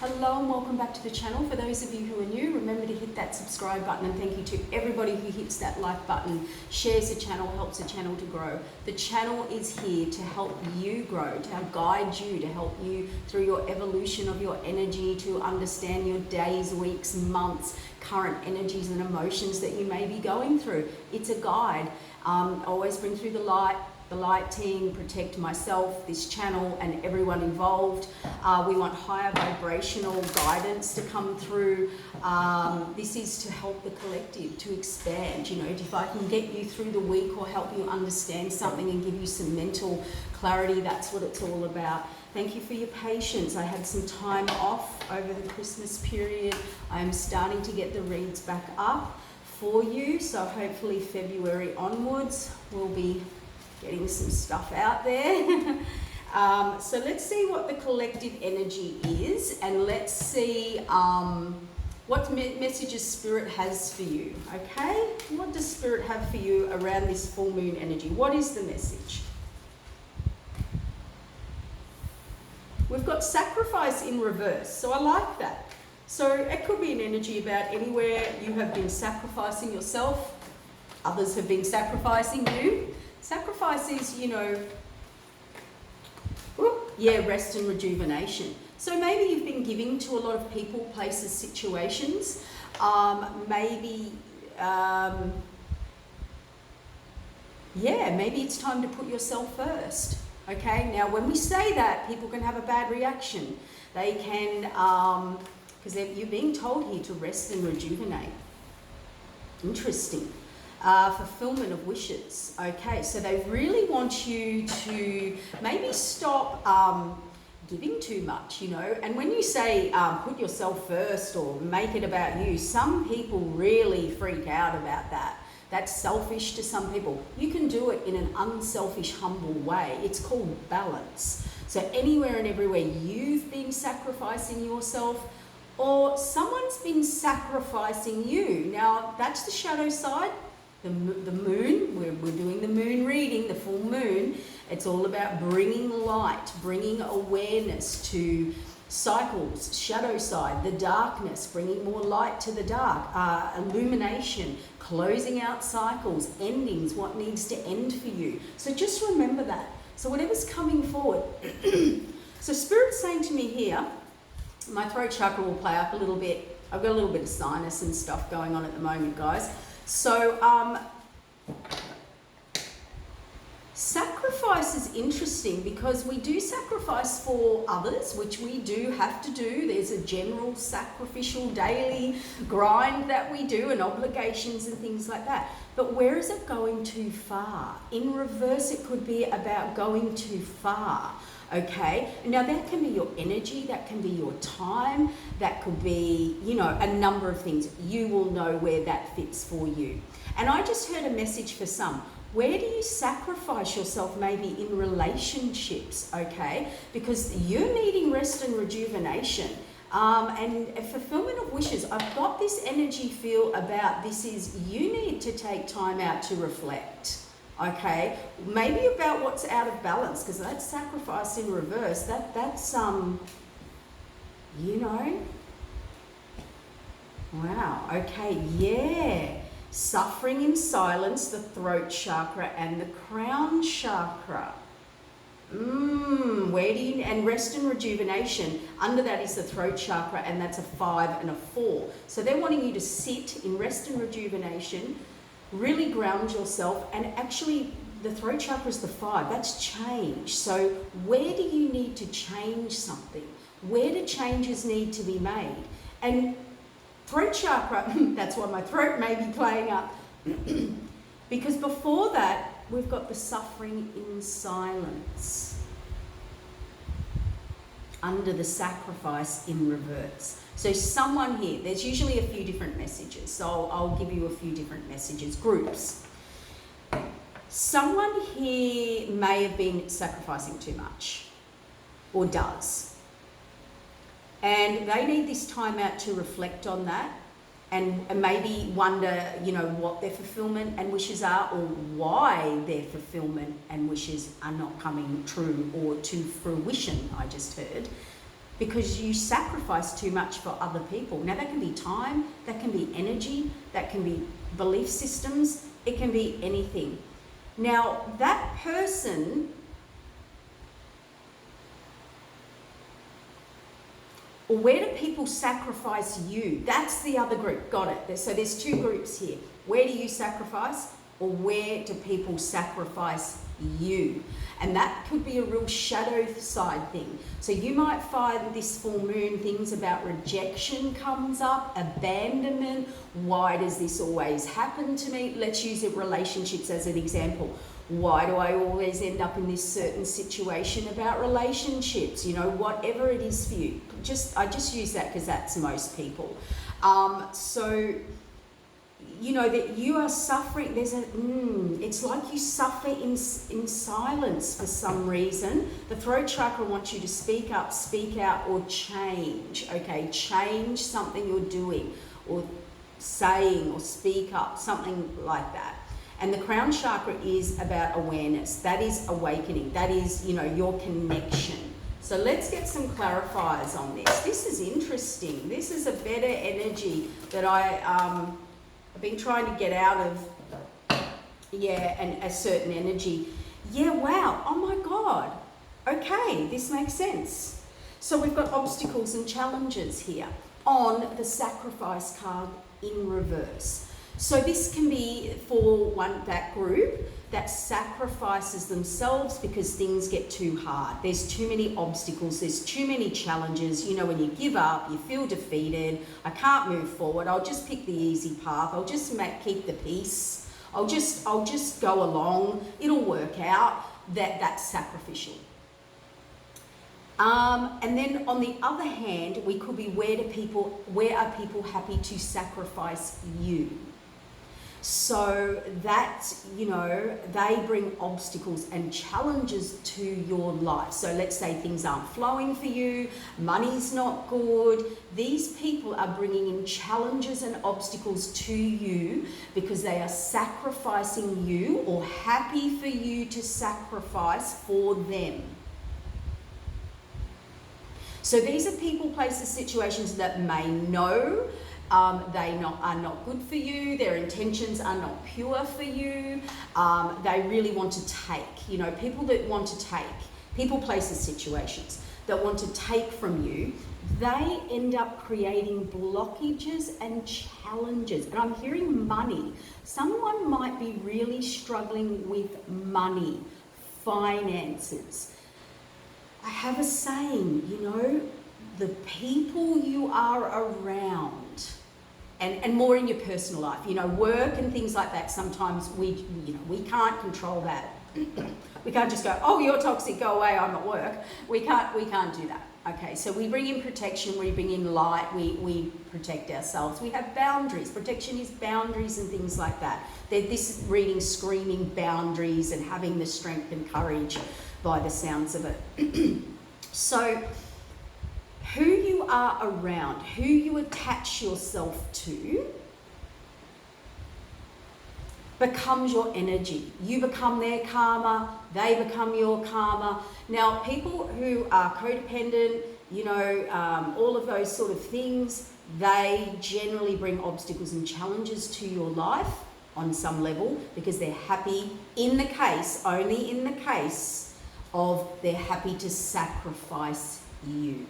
Hello and welcome back to the channel. For those of you who are new, remember to hit that subscribe button, and thank you to everybody who hits that like button, shares the channel, helps the channel to grow. The channel is here to help you grow, to guide you, to help you through your evolution of your energy, to understand your days, weeks, months, current energies and emotions that you may be going through. It's a guide. Always bring through the light team, protect myself, this channel and everyone involved. We want higher vibrational guidance to come through. This is to help the collective to expand. You know, if I can get you through the week or help you understand something and give you some mental clarity, that's what it's all about. Thank you for your patience. I had some time off over the Christmas period. I'm starting to get the reads back up for you, so hopefully February onwards we'll be getting some stuff out there. So let's see what the collective energy is, and let's see what messages Spirit has for you, okay? What does Spirit have for you around this full moon energy? What is the message? We've got sacrifice in reverse, so I like that. So it could be an energy about anywhere you have been sacrificing yourself, others have been sacrificing you. Sacrifice is, you know, rest and rejuvenation. So maybe you've been giving to a lot of people, places, situations. Maybe it's time to put yourself first. Okay, now when we say that, people can have a bad reaction. They can, because you're being told here to rest and rejuvenate. Interesting. Fulfillment of wishes. Okay, so they really want you to maybe stop giving too much, you know. And when you say put yourself first or make it about you, some people really freak out about that. That's selfish to some people. You can do it in an unselfish, humble way. It's called balance. So anywhere and everywhere you've been sacrificing yourself, or someone's been sacrificing you. Now, that's the shadow side. The moon, we're doing the moon reading, the full moon. It's all about bringing light, bringing awareness to cycles, shadow side, the darkness, bringing more light to the dark, illumination, closing out cycles, endings, what needs to end for you. So just remember that. So whatever's coming forward. So Spirit's saying to me here, my throat chakra will play up a little bit. I've got a little bit of sinus and stuff going on at the moment, guys. So sacrifice is interesting because we do sacrifice for others, which we do have to do. There's a general sacrificial daily grind that we do and obligations and things like that. But where is it going too far? In reverse, it could be about going too far. Okay, now that can be your energy, that can be your time, that could be, you know, a number of things. You will know where that fits for you. And I just heard a message for some. Where do you sacrifice yourself maybe in relationships, okay? Because you're needing rest and rejuvenation. And a fulfillment of wishes. I've got this energy feel about this is you need to take time out to reflect. Okay, maybe about what's out of balance, because that's sacrifice in reverse. That's you know. Wow. Okay. Yeah. Suffering in silence, the throat chakra and the crown chakra. Where do you, and rest and rejuvenation, under that is the throat chakra, and that's a 5 and a 4. So they're wanting you to sit in rest and rejuvenation, really ground yourself, and actually the throat chakra is the 5. That's change. So where do you need to change something? Where do changes need to be made? And throat chakra, that's why my throat may be playing up. Because before that, we've got the suffering in silence. Under the sacrifice in reverse. So someone here, there's usually a few different messages. So I'll give you a few different messages, groups. Someone here may have been sacrificing too much, or does. And they need this time out to reflect on that and maybe wonder, you know, what their fulfillment and wishes are, or why their fulfillment and wishes are not coming true or to fruition, I just heard. because you sacrifice too much for other people. Now that can be time, that can be energy, that can be belief systems, it can be anything. Now that person, or where do people sacrifice you? That's the other group, got it. So there's two groups here. Where do you sacrifice, or where do people sacrifice you? And that could be a real shadow side thing. So you might find this full moon, things about rejection comes up, abandonment. Why does this always happen to me? Let's use it, relationships as an example. Why do I always end up in this certain situation about relationships? You know, whatever it is for you. I just use that because that's most people. So you know that you are suffering. There's it's like you suffer in silence for some reason. The throat chakra wants you to speak up, speak out, or change. Okay, change something you're doing, or saying, or speak up, something like that. And the crown chakra is about awareness. That is awakening. That is, you know, your connection. So let's get some clarifiers on this. This is interesting. This is a better energy that I've been trying to get out of, and a certain energy. Yeah, wow, oh my God. Okay, this makes sense. So we've got obstacles and challenges here on the sacrifice card in reverse. So this can be for that group that sacrifices themselves because things get too hard. There's too many obstacles, there's too many challenges. You know, when you give up, you feel defeated. I can't move forward. I'll just pick the easy path. I'll just keep the peace. I'll just go along. It'll work out. That's sacrificial. And then on the other hand, we could be where are people happy to sacrifice you? So that, you know, they bring obstacles and challenges to your life. So let's say things aren't flowing for you, money's not good. These people are bringing in challenges and obstacles to you because they are sacrificing you, or happy for you to sacrifice for them. So these are people, places, situations that may know they are not good for you. Their intentions are not pure for you. They really want to take. You know, people that want to take, people, places, situations that want to take from you, they end up creating blockages and challenges. And I'm hearing money. Someone might be really struggling with money, finances. I have a saying, you know, the people you are around, and more in your personal life, you know, work and things like that, sometimes we can't control that. We can't just go, oh, you're toxic, go away, I'm at work. We can't do that. Okay, so we bring in protection, we bring in light, we protect ourselves. We have boundaries. Protection is boundaries and things like that. This reading screaming boundaries and having the strength and courage by the sounds of it. So who you are around, who you attach yourself to, becomes your energy. You become their karma, they become your karma. Now, people who are codependent, you know, all of those sort of things, they generally bring obstacles and challenges to your life on some level because they're happy only in the case of they're happy to sacrifice you.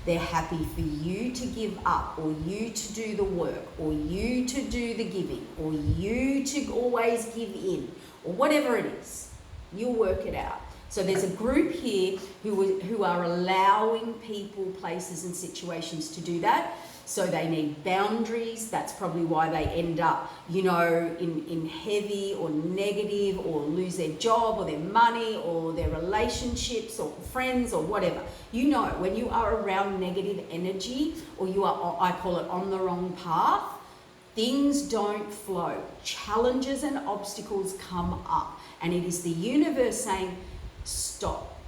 They're happy for you to give up, or you to do the work, or you to do the giving, or you to always give in, or whatever it is. You'll work it out. So there's a group here who are allowing people, places and situations to do that. So they need boundaries. That's probably why they end up, you know, in heavy or negative, or lose their job or their money or their relationships or friends or whatever. You know, when you are around negative energy, or you are, I call it, on the wrong path, things don't flow. Challenges and obstacles come up. And it is the universe saying, stop.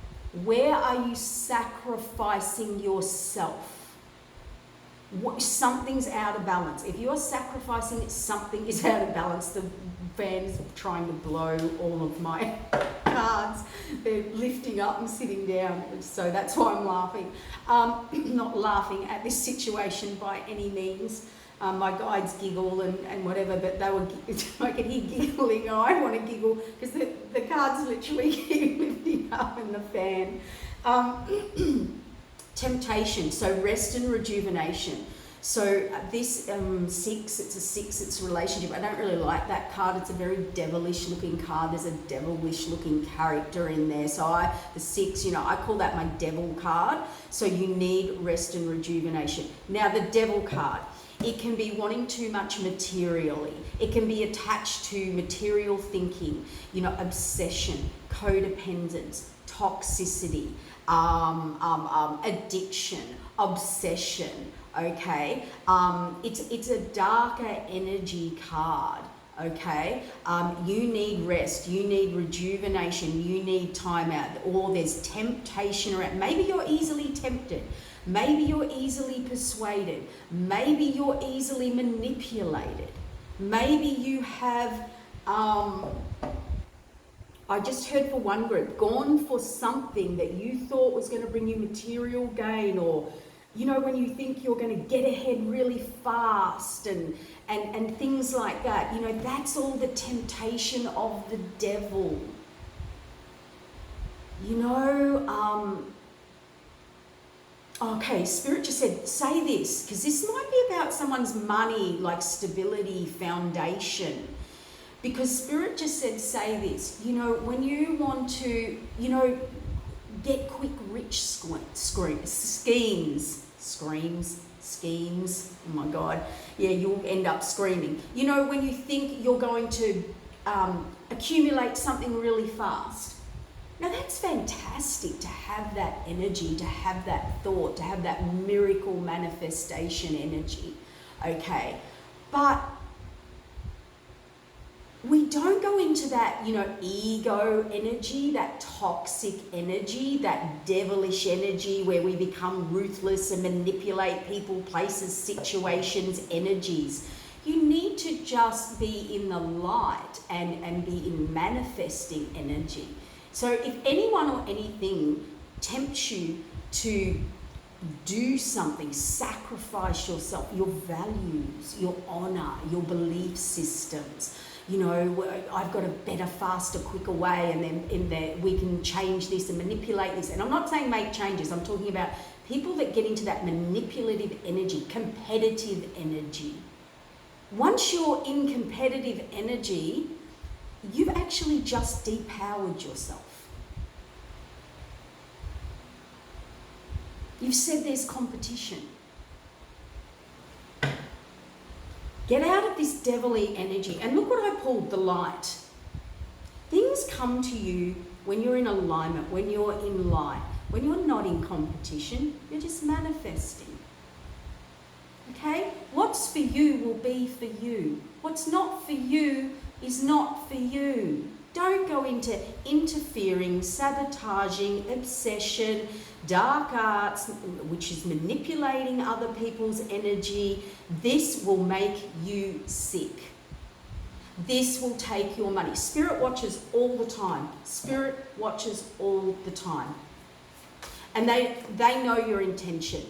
Where are you sacrificing yourself? Something's out of balance. If you're sacrificing it, something is out of balance. The fan is trying to blow all of my cards. They're lifting up and sitting down, so that's why I'm laughing. Not laughing at this situation by any means. My guides giggle and whatever, but they were, I could hear giggling. I want to giggle because the cards literally keep lifting up in the fan. Temptation, so rest and rejuvenation. So this 6, it's a 6, it's a relationship. I don't really like that card. It's a very devilish looking card. There's a devilish looking character in there. So the 6, I call that my devil card. So you need rest and rejuvenation. Now the devil card, it can be wanting too much materially. It can be attached to material thinking, obsession, codependence, toxicity, addiction, obsession. Okay, it's a darker energy card. Okay, you need rest, you need rejuvenation, you need time out, or there's temptation around. Maybe you're easily tempted, maybe you're easily persuaded, maybe you're easily manipulated, maybe you have I just heard for one group, gone for something that you thought was going to bring you material gain, or when you think you're going to get ahead really fast and things like that, that's all the temptation of the devil. Okay, Spirit just said, say this, because this might be about someone's money, like stability, foundation. Because Spirit just said, say this, when you want to, get quick rich schemes, oh my God, yeah, you'll end up screaming. When you think you're going to accumulate something really fast. Now that's fantastic to have that energy, to have that thought, to have that miracle manifestation energy, okay? But we don't go into that, ego energy, that toxic energy, that devilish energy where we become ruthless and manipulate people, places, situations, energies. You need to just be in the light and be in manifesting energy. So if anyone or anything tempts you to do something, sacrifice yourself, your values, your honor, your belief systems, I've got a better, faster, quicker way, and then we can change this and manipulate this. And I'm not saying make changes. I'm talking about people that get into that manipulative energy, competitive energy. Once you're in competitive energy, you've actually just depowered yourself. You've said there's competition. Get out of this devilly energy. And look what I pulled, the light. Things come to you when you're in alignment, when you're in light, when you're not in competition, you're just manifesting. Okay? What's for you will be for you. What's not for you is not for you. Don't go into interfering, sabotaging, obsession, dark arts, which is manipulating other people's energy. This will make you sick. This will take your money. Spirit watches all the time. Spirit watches all the time. And they know your intention.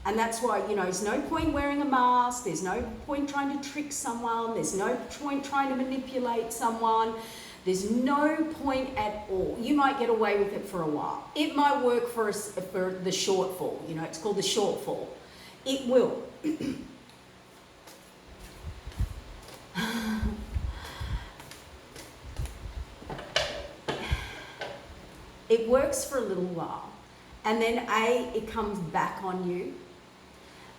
And that's why, there's no point wearing a mask. There's no point trying to trick someone. There's no point trying to manipulate someone. There's no point at all. You might get away with it for a while. It might work for the shortfall. It's called the shortfall. It will. It works for a little while. And then it comes back on you.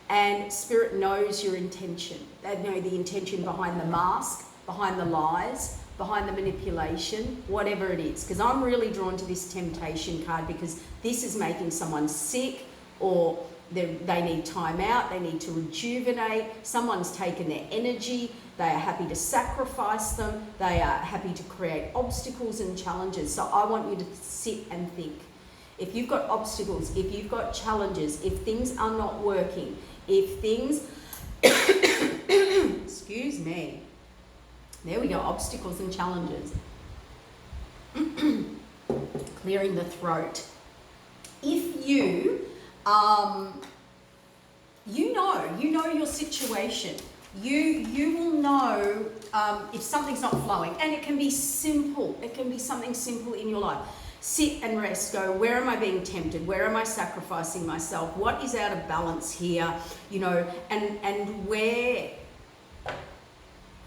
And Spirit knows your intention. They know the intention behind the mask, behind the lies, behind the manipulation, whatever it is. Because I'm really drawn to this temptation card because this is making someone sick, or they need time out, they need to rejuvenate, someone's taken their energy, they are happy to sacrifice them, they are happy to create obstacles and challenges. So I want you to sit and think. If you've got obstacles, if you've got challenges, if things are not working, if things, excuse me, there we go, obstacles and challenges. clearing the throat. If you, you know your situation. You will know if something's not flowing, and it can be simple. It can be something simple in your life. Sit and rest. Go, where am I being tempted? Where am I sacrificing myself? What is out of balance here? You know, and where.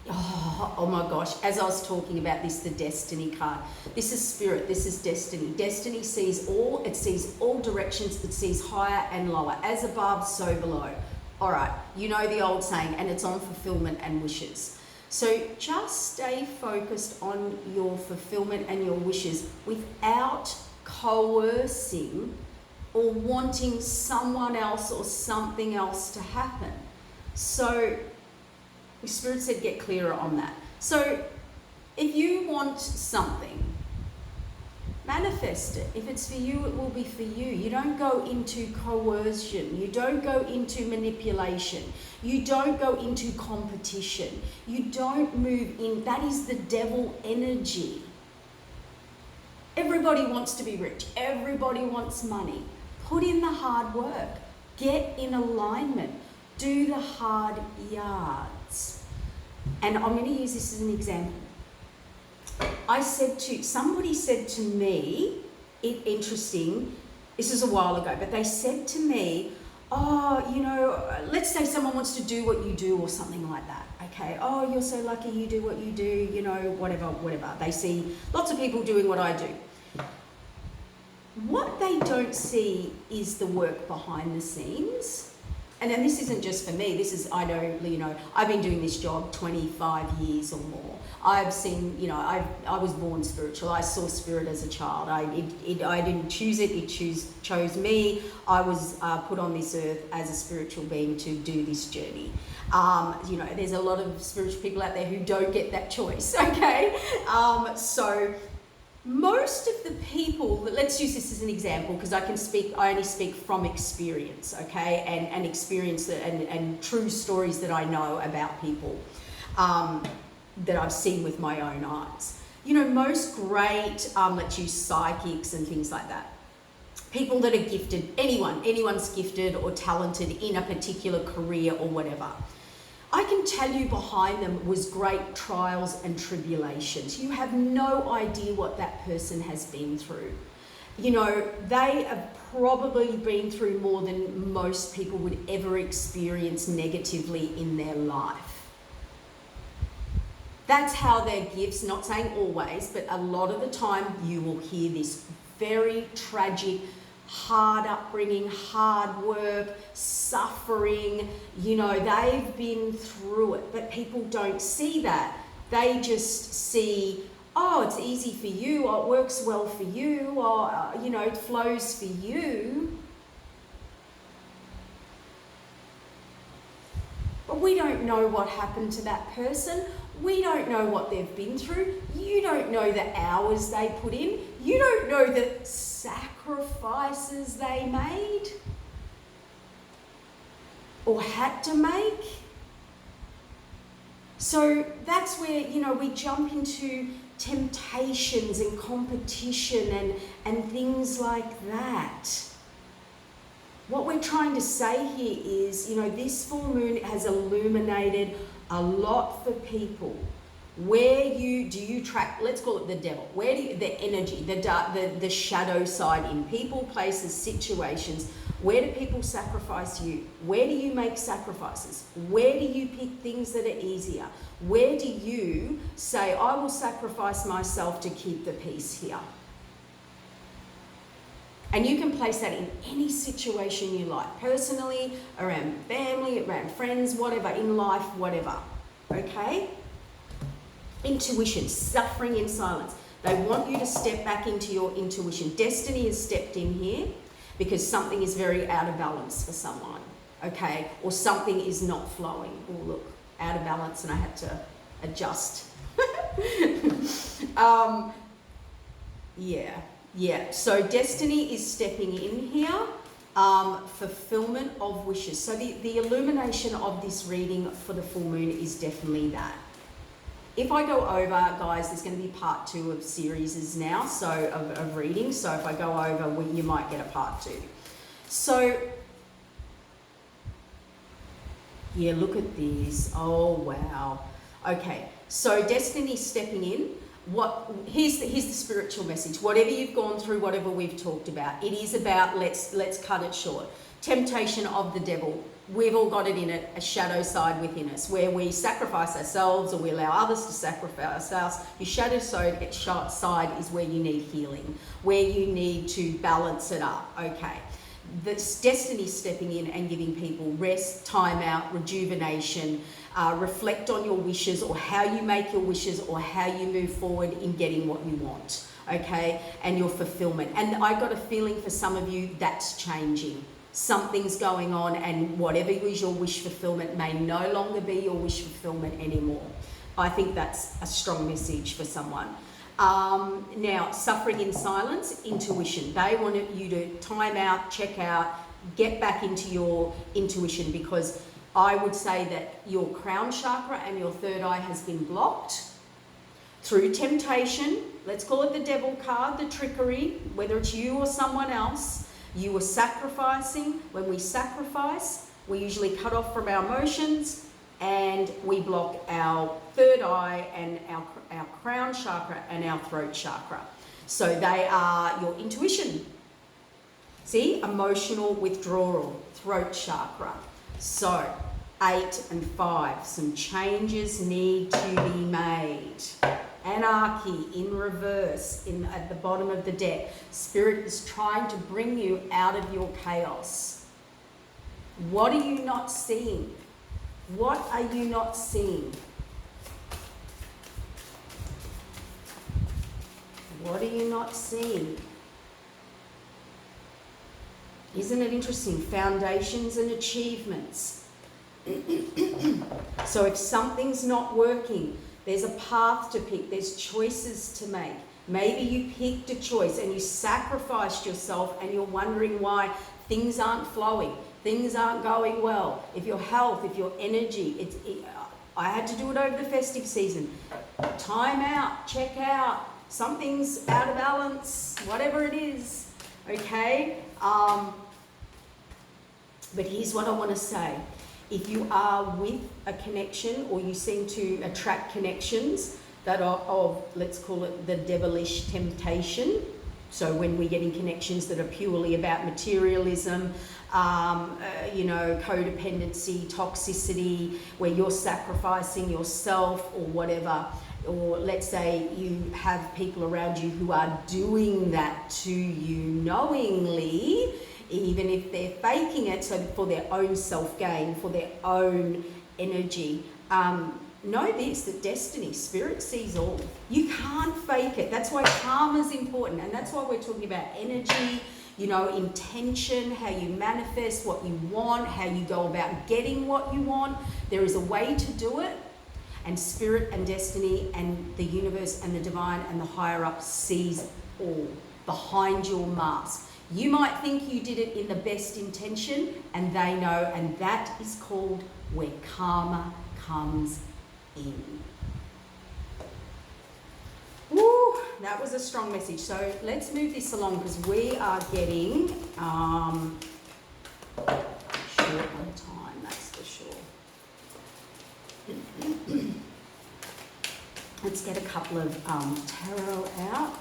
Oh my gosh, as I was talking about this, the destiny card. This is spirit, this is destiny. Destiny sees all directions, it sees higher and lower. As above, so below. All right, you know the old saying, and it's on fulfillment and wishes. So just stay focused on your fulfillment and your wishes without coercing or wanting someone else or something else to happen. So Spirit said get clearer on that. So if you want something, manifest it. If it's for you, it will be for you. You don't go into coercion. You don't go into manipulation. You don't go into competition. You don't move in. That is the devil energy. Everybody wants to be rich. Everybody wants money. Put in the hard work. Get in alignment. Do the hard yards. And I'm going to use this as an example. Somebody said to me, interesting, this is a while ago, but they said to me, oh, you know, let's say someone wants to do what you do or something like that, okay? Oh, you're so lucky you do what you do, you know, whatever. They see lots of people doing what I do. What they don't see is the work behind the scenes. And then this isn't just for me, this is, I know, you know, I've been doing this job 25 years or more. I've seen, you know, I was born spiritual. I saw spirit as a child. I didn't choose it, it chose me. I was put on this earth as a spiritual being to do this journey. You know, there's a lot of spiritual people out there who don't get that choice, okay? So most of the people, let's use this as an example because I only speak from experience, okay, and experience and true stories that I know about people that I've seen with my own eyes. You know, most great, let's use psychics and things like that. People that are gifted, anyone's gifted or talented in a particular career or whatever. I can tell you behind them was great trials and tribulations. You have no idea what that person has been through. You know, they have probably been through more than most people would ever experience negatively in their life. That's how their gifts, not saying always, but a lot of the time you will hear this very tragic, hard upbringing, hard work, suffering, you know, they've been through it, but people don't see that. They just see, oh, it's easy for you, or it works well for you, or, you know, it flows for you. But we don't know what happened to that person. We don't know what they've been through. You don't know the hours they put in. You don't know the sacrifices they made or had to make. So that's where, you know, we jump into temptations and competition and things like that. What we're trying to say here is, you know, this full moon has illuminated a lot for people. Where do you track, let's call it the devil, where do you, the energy, the dark, the shadow side in people, places, situations, where do people sacrifice you? Where do you make sacrifices? Where do you pick things that are easier? Where do you say, I will sacrifice myself to keep the peace here? And you can place that in any situation you like, personally, around family, around friends, whatever, in life, whatever, okay? Intuition, suffering in silence. They want you to step back into your intuition. Destiny has stepped in here because something is very out of balance for someone, okay? Or something is not flowing. Oh, look, out of balance, and I had to adjust. Yeah, so destiny is stepping in here, fulfillment of wishes. So the illumination of this reading for the full moon is definitely that. If I go over, guys, there's going to be part 2 of series now, so of reading. So if I go over, you might get a part 2. So, yeah, look at this. Oh, wow. Okay, so destiny stepping in. Here's the spiritual message. Whatever you've gone through, whatever we've talked about, it is about, let's cut it short. Temptation of the devil. We've all got it in it, a shadow side within us, where we sacrifice ourselves or we allow others to sacrifice us. Your shadow side is where you need healing, where you need to balance it up. Okay. This destiny stepping in and giving people rest, time out, rejuvenation, reflect on your wishes or how you make your wishes or how you move forward in getting what you want, okay, and your fulfillment. And I got a feeling for some of you that's changing. Something's going on, and whatever is your wish fulfillment may no longer be your wish fulfillment anymore. I think that's a strong message for someone. Now, suffering in silence, intuition. They want you to time out, check out, get back into your intuition, because I would say that your crown chakra and your third eye has been blocked through temptation. Let's call it the devil card, the trickery, whether it's you or someone else. You were sacrificing. When we sacrifice, we usually cut off from our emotions and we block our third eye and our crown chakra and our throat chakra. So they are your intuition. See, emotional withdrawal, throat chakra. So 8 and 5, some changes need to be made. Anarchy in reverse at the bottom of the deck. Spirit is trying to bring you out of your chaos. What are you not seeing? What are you not seeing? What are you not seeing? Isn't it interesting? Foundations and achievements. So if something's not working, there's a path to pick. There's choices to make. Maybe you picked a choice and you sacrificed yourself and you're wondering why things aren't flowing, things aren't going well. If your health, if your energy, I had to do it over the festive season. Time out, check out. Something's out of balance, whatever it is. Okay? But here's what I want to say. If you are with a connection or you seem to attract connections that are of, let's call it the devilish temptation. So when we're getting connections that are purely about materialism, codependency, toxicity, where you're sacrificing yourself or whatever, or let's say you have people around you who are doing that to you knowingly, even if they're faking it, so for their own self-gain, for their own energy. Know this, that destiny, spirit sees all. You can't fake it. That's why karma's important, and that's why we're talking about energy, intention, how you manifest what you want, how you go about getting what you want. There is a way to do it, and spirit and destiny and the universe and the divine and the higher up sees all behind your mask. You might think you did it in the best intention, and they know, and that is called where karma comes in. Woo, that was a strong message. So let's move this along, because we are getting short on time, that's for sure. Let's get a couple of tarot out.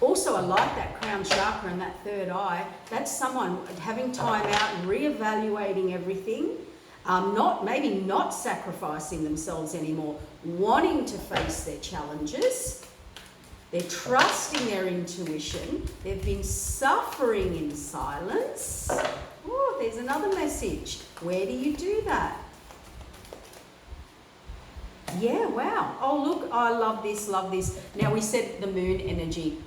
Also, I like that crown chakra and that third eye. That's someone having time out and reevaluating everything. Maybe not sacrificing themselves anymore, wanting to face their challenges. They're trusting their intuition. They've been suffering in silence. Oh, there's another message. Where do you do that? Yeah, wow. Oh, look, I love this, love this. Now, we said the moon energy.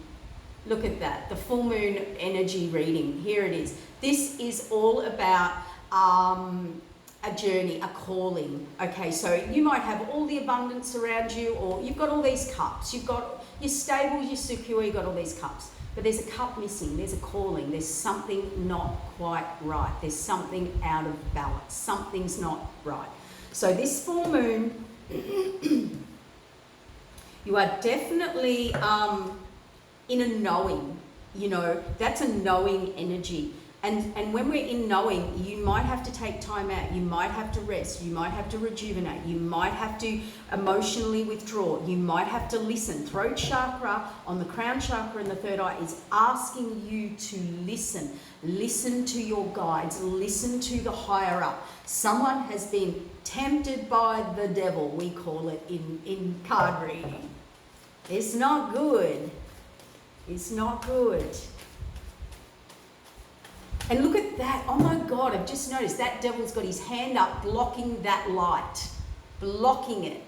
Look at that, the full moon energy reading. Here it is. This is all about a journey, a calling. Okay, so you might have all the abundance around you, or you've got all these cups. You've got, you're stable, you're secure, you've got all these cups. But there's a cup missing, there's a calling, there's something not quite right. There's something out of balance, something's not right. So this full moon, you are definitely in a knowing, you know, that's a knowing energy. And when we're in knowing, you might have to take time out, you might have to rest, you might have to rejuvenate, you might have to emotionally withdraw, you might have to listen. Throat chakra on the crown chakra and the third eye is asking you to listen. Listen to your guides, listen to the higher up. Someone has been tempted by the devil, we call it in card reading. It's not good. It's not good. And look at that. Oh my God, I've just noticed that devil's got his hand up blocking that light. Blocking it.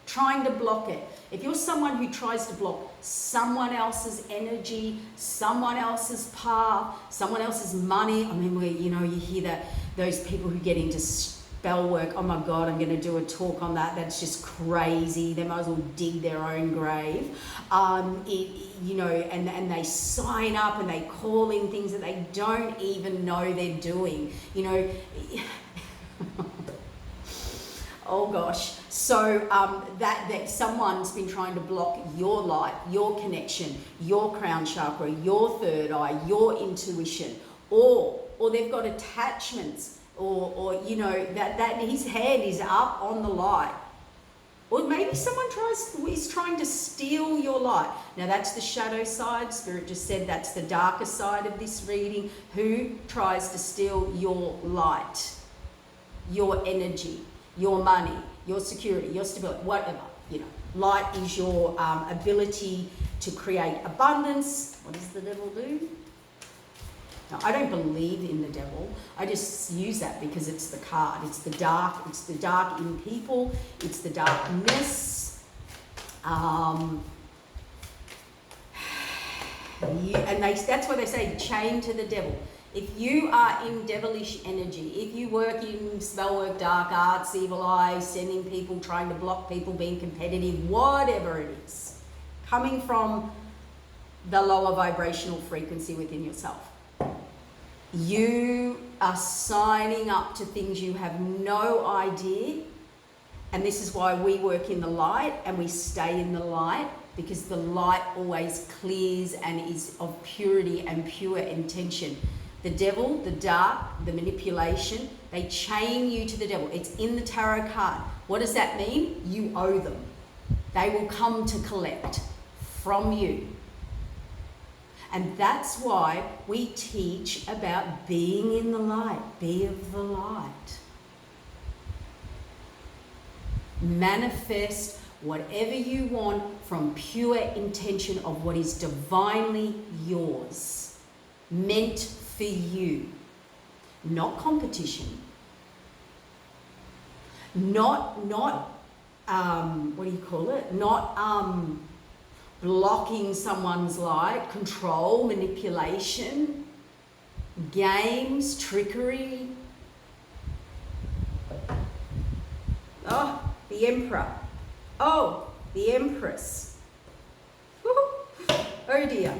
Trying to block it. If you're someone who tries to block someone else's energy, someone else's path, someone else's money. I mean, you hear that those people who get into spell work. Oh my God, I'm going to do a talk on that. That's just crazy. They might as well dig their own grave. And they sign up and they call in things that they don't even know they're doing. Oh gosh. So that someone's been trying to block your light, your connection, your crown chakra, your third eye, your intuition, or they've got attachments. Or that his hand is up on the light. Or maybe someone is trying to steal your light. Now that's the shadow side. Spirit just said that's the darker side of this reading. Who tries to steal your light, your energy, your money, your security, your stability, whatever. Light is your ability to create abundance. What does the devil do? Now, I don't believe in the devil. I just use that because it's the card. It's the dark in people. It's the darkness. That's why they say chain to the devil. If you are in devilish energy, if you work in spell work, dark arts, evil eye, sending people, trying to block people, being competitive, whatever it is, coming from the lower vibrational frequency within yourself, you are signing up to things you have no idea. And this is why we work in the light and we stay in the light, because the light always clears and is of purity and pure intention. The devil, the dark, the manipulation, they chain you to the devil. It's in the tarot card. What does that mean? You owe them. They will come to collect from you. And that's why we teach about being in the light. Be of the light. Manifest whatever you want from pure intention of what is divinely yours. Meant for you. Not competition. Not blocking someone's light, control, manipulation, games, trickery. Oh, the Emperor. Oh, the Empress. Oh dear.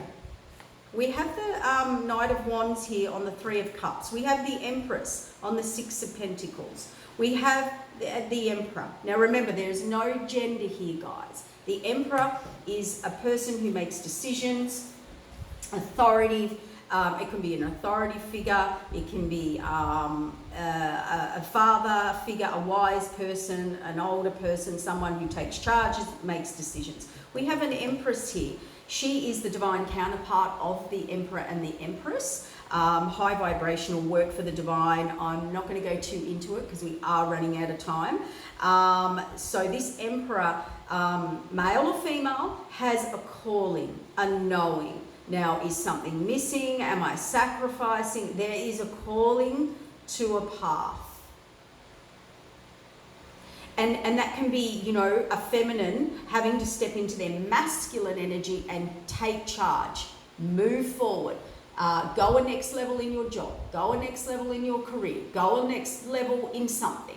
We have the Knight of Wands here on the Three of Cups. We have the Empress on the Six of Pentacles. We have the Emperor. Now remember, there is no gender here, guys. The Emperor is a person who makes decisions, authority. It can be an authority figure. It can be a father figure, a wise person, an older person, someone who takes charges, makes decisions. We have an Empress here. She is the divine counterpart of the Emperor and the Empress. High vibrational work for the divine. I'm not going to go too into it because we are running out of time. So this Emperor, male or female, has a calling, a knowing. Now, is something missing? Am I sacrificing? There is a calling to a path. And that can be, a feminine having to step into their masculine energy and take charge, move forward, go a next level in your job, go a next level in your career, go a next level in something.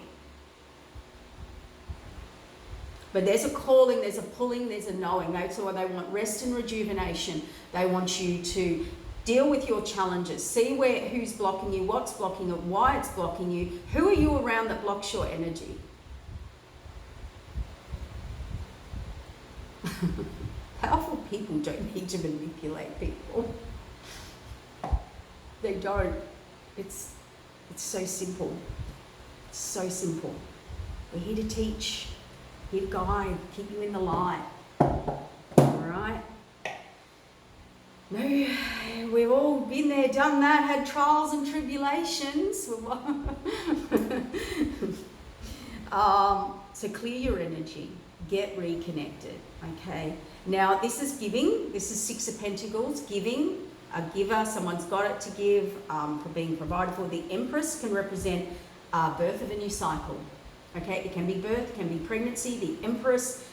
But there's a calling, there's a pulling, there's a knowing. That's why they want rest and rejuvenation. They want you to deal with your challenges, see who's blocking you, what's blocking it, why it's blocking you, who are you around that blocks your energy. People don't need to manipulate people. They don't. It's so simple. It's so simple. We're here to teach, here to guide, keep you in the light. All right? No, we've all been there, done that, had trials and tribulations. So clear your energy, get reconnected, okay? Now, this is giving. This is Six of Pentacles, giving. A giver, someone's got it to give, for being provided for. The Empress can represent birth of a new cycle. Okay, it can be birth, it can be pregnancy. The Empress,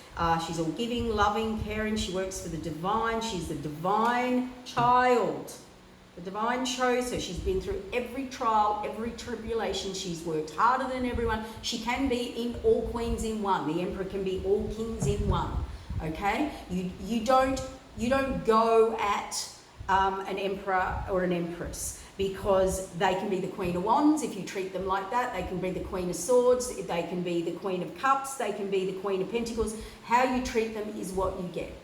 she's all giving, loving, caring. She works for the divine. She's the divine child. The divine chose her. She's been through every trial, every tribulation. She's worked harder than everyone. She can be in all queens in one. The Emperor can be all kings in one. Okay, you don't go at an emperor or an empress, because they can be the Queen of Wands if you treat them like that. They can be the Queen of Swords. They can be the Queen of Cups. They can be the Queen of Pentacles. How you treat them is what you get.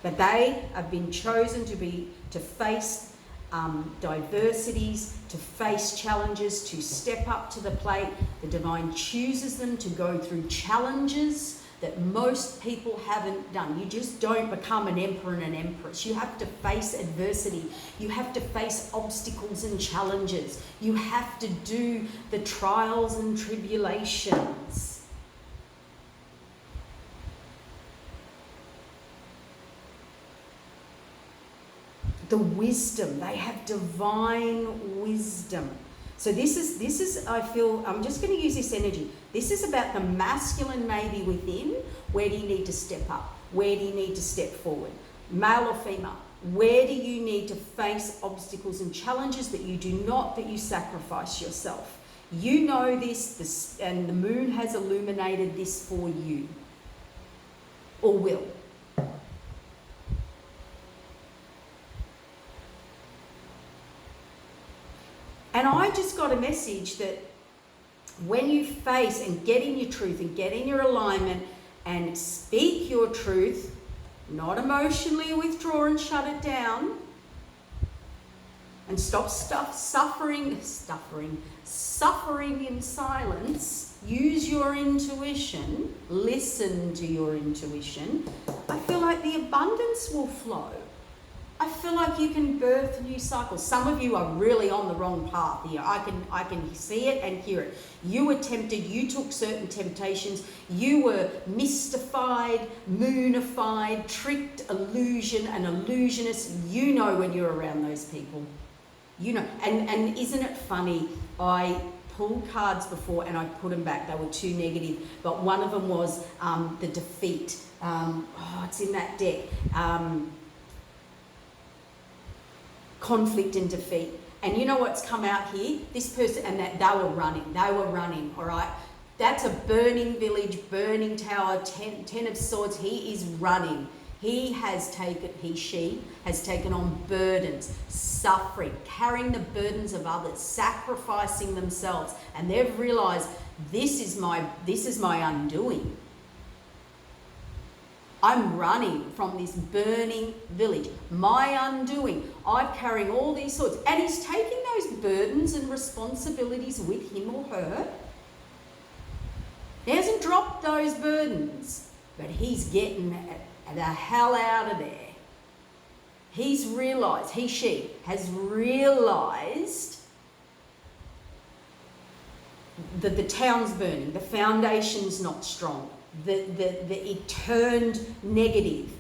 But they have been chosen to face diversities, to face challenges, to step up to the plate. The divine chooses them to go through challenges that most people haven't done. You just don't become an emperor and an empress. You have to face adversity. You have to face obstacles and challenges. You have to do the trials and tribulations. The wisdom, they have divine wisdom. So this is, I feel, I'm just going to use this energy. This is about the masculine maybe within. Where do you need to step up? Where do you need to step forward? Male or female? Where do you need to face obstacles and challenges that you do not, that you sacrifice yourself? You know this, and the moon has illuminated this for you. Or will. And I just got a message that when you face and get in your truth and get in your alignment and speak your truth, not emotionally withdraw and shut it down, and stop suffering in silence, use your intuition, listen to your intuition, I feel like the abundance will flow. I feel like you can birth new cycles. Some of you are really on the wrong path here. I can see it and hear it. You were tempted, you took certain temptations, you were mystified, moonified, tricked, an illusionist. You know when you're around those people. You know, and isn't it funny? I pulled cards before and I put them back. They were too negative. But one of them was the defeat. It's in that deck. Conflict and defeat. And you know what's come out here? This person, and that they were running, all right? That's a burning village, burning tower, 10 of swords. He is running. She has taken on burdens, suffering, carrying the burdens of others, sacrificing themselves. And they've realized, this is my undoing. I'm running from this burning village. My undoing. I'm carrying all these swords. And he's taking those burdens and responsibilities with him or her. He hasn't dropped those burdens, but he's getting the hell out of there. He's realised, she has realised that the town's burning, the foundation's not strong. It turned negative,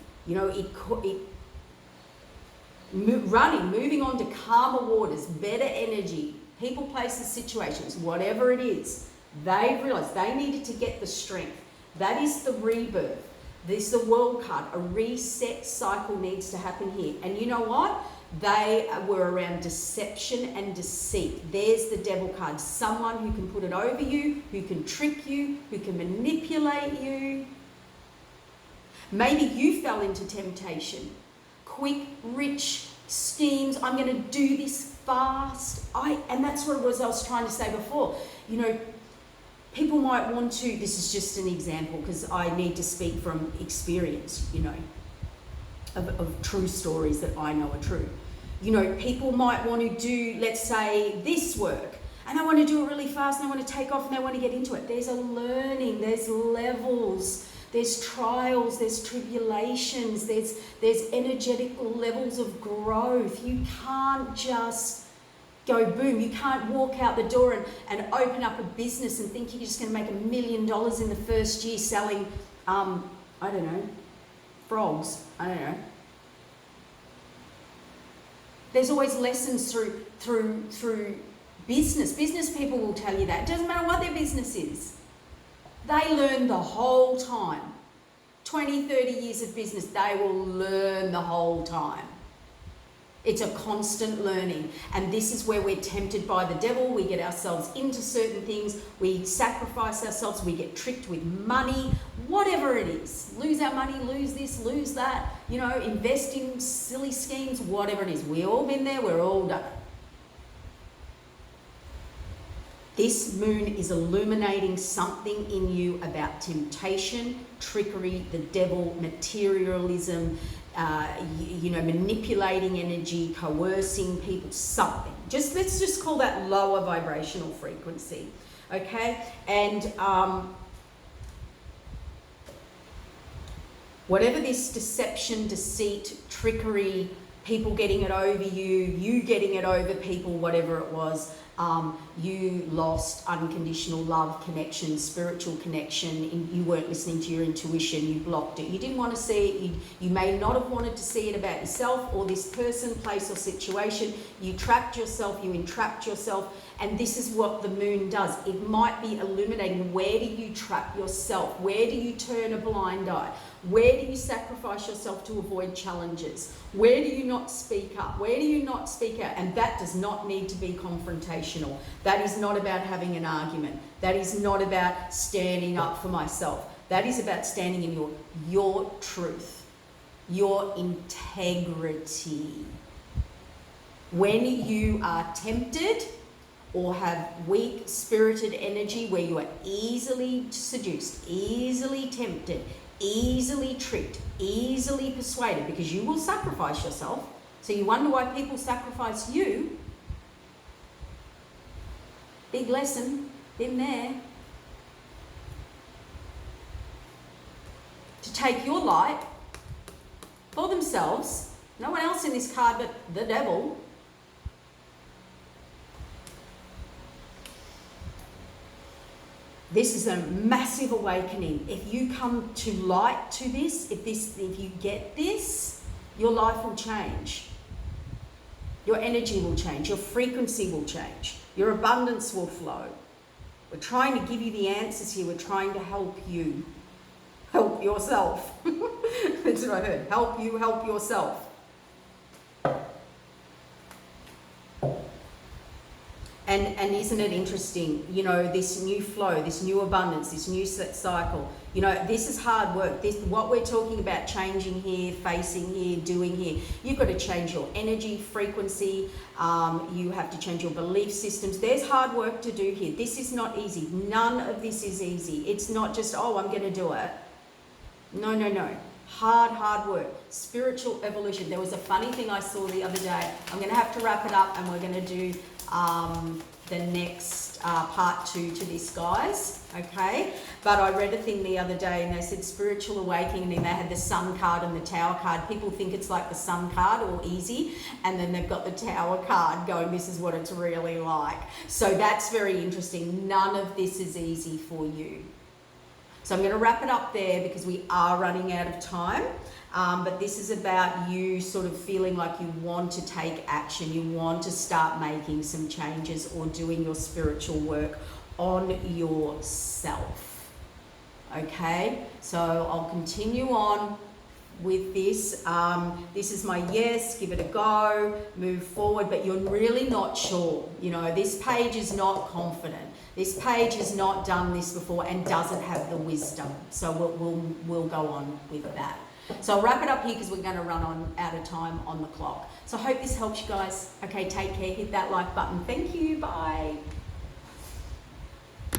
moving on to calmer waters, better energy, people, places, situations, whatever it is. They've realised they needed to get the strength. That is the rebirth. This is the World card. A reset cycle needs to happen here. And you know what? They were around deception and deceit. There's the Devil card. Someone who can put it over you, who can trick you, who can manipulate you. Maybe you fell into temptation. Quick, rich schemes. I'm going to do this fast. And that's what it was I was trying to say before. People might want to, this is just an example because I need to speak from experience, you know, of true stories that I know are true. You know, people might want to do, let's say, this work, and they want to do it really fast, and they want to take off, and they want to get into it. There's a learning, there's levels, there's trials, there's tribulations, there's energetic levels of growth. You can't just go boom. You can't walk out the door and open up a business and think you're just going to make $1 million in the first year selling, I don't know, frogs. I don't know. There's always lessons through business. Business people will tell you that. It doesn't matter what their business is. They learn the whole time. 20, 30 years of business, they will learn the whole time. It's a constant learning. And this is where we're tempted by the devil. We get ourselves into certain things. We sacrifice ourselves. We get tricked with money, whatever it is. Lose our money, lose this, lose that. You know, invest in silly schemes, whatever it is. We've all been there. We're all done it. This moon is illuminating something in you about temptation, trickery, the devil, materialism, you know, manipulating energy, coercing people, something. Let's just call that lower vibrational frequency, okay? And whatever this deception, deceit, trickery, people getting it over you, you getting it over people, whatever it was, you lost unconditional love, connection, spiritual connection. You weren't listening to your intuition. You blocked it. You didn't want to see it. You may not have wanted to see it about yourself or this person, place, or situation. You trapped yourself. You entrapped yourself. And this is what the moon does. It might be illuminating, where do you trap yourself? Where do you turn a blind eye? Where do you sacrifice yourself to avoid challenges? Where do you not speak up? Where do you not speak out? And that does not need to be confrontational. That is not about having an argument. That is not about standing up for myself. That is about standing in your truth, your integrity. When you are tempted or have weak spirited energy where you are easily seduced, easily tempted, easily tricked, easily persuaded, because you will sacrifice yourself. So you wonder why people sacrifice you. Big lesson, been there. To take your light for themselves, no one else in this card but the devil. This is a massive awakening. If you come to light to this, if you get this, your life will change. Your energy will change. Your frequency will change. Your abundance will flow. We're trying to give you the answers here. We're trying to help you. Help yourself. That's what I heard. Help you help yourself. And isn't it interesting, you know, this new flow, this new abundance, this new cycle, you know, this is hard work. What we're talking about, changing here, facing here, doing here, you've got to change your energy, frequency, you have to change your belief systems. There's hard work to do here. This is not easy. None of this is easy. It's not just, oh, I'm going to do it. No. Hard work. Spiritual evolution. There was a funny thing I saw the other day. I'm going to have to wrap it up and we're going to do the next part 2 to this, guys, okay? But I read a thing the other day and they said spiritual awakening, and they had the sun card and the tower card. People think it's like the sun card, all easy, and then they've got the tower card going, this is what it's really like. So that's very interesting. None of this is easy for you. So I'm going to wrap it up there because we are running out of time. But this is about you sort of feeling like you want to take action. You want to start making some changes or doing your spiritual work on yourself. Okay? So I'll continue on with this. This is my yes, give it a go, move forward, but you're really not sure. You know, this page is not confident. This page has not done this before and doesn't have the wisdom. So we'll go on with that. So I'll wrap it up here because we're going to run on out of time on the clock. So I hope this helps you guys. Okay, take care. Hit that like button. Thank you. Bye.